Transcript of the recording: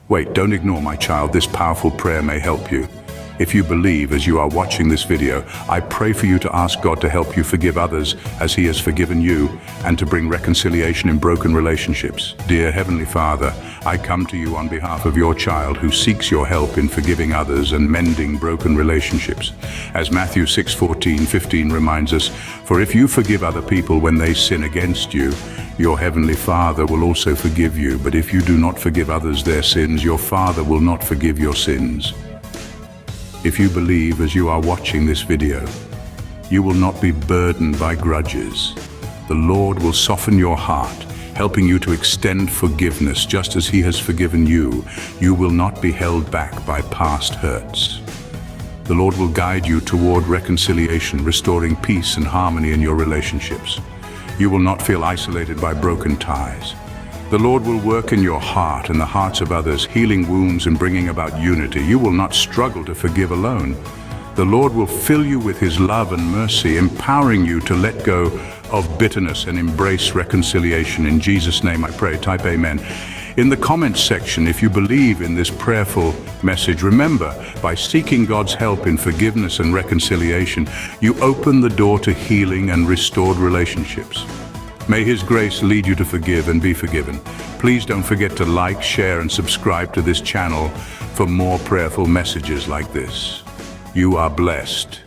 Wait, don't ignore my child. This powerful prayer may help you. If you believe as you are watching this video, I pray for you to ask God to help you forgive others as He has forgiven you and to bring reconciliation in broken relationships. Dear Heavenly Father, I come to you on behalf of your child who seeks your help in forgiving others and mending broken relationships. As Matthew 6:14-15 reminds us, for if you forgive other people when they sin against you, your Heavenly Father will also forgive you. But if you do not forgive others their sins, your Father will not forgive your sins. If you believe as you are watching this video, you will not be burdened by grudges. The Lord will soften your heart, helping you to extend forgiveness just as He has forgiven you. You will not be held back by past hurts. The Lord will guide you toward reconciliation, restoring peace and harmony in your relationships. You will not feel isolated by broken ties. The Lord will work in your heart and the hearts of others, healing wounds and bringing about unity. You will not struggle to forgive alone. The Lord will fill you with His love and mercy, empowering you to let go of bitterness and embrace reconciliation. In Jesus' name I pray. Type amen. In the comments section, if you believe in this prayerful message, remember, by seeking God's help in forgiveness and reconciliation, you open the door to healing and restored relationships. May His grace lead you to forgive and be forgiven. Please don't forget to like, share, and subscribe to this channel for more prayerful messages like this. You are blessed.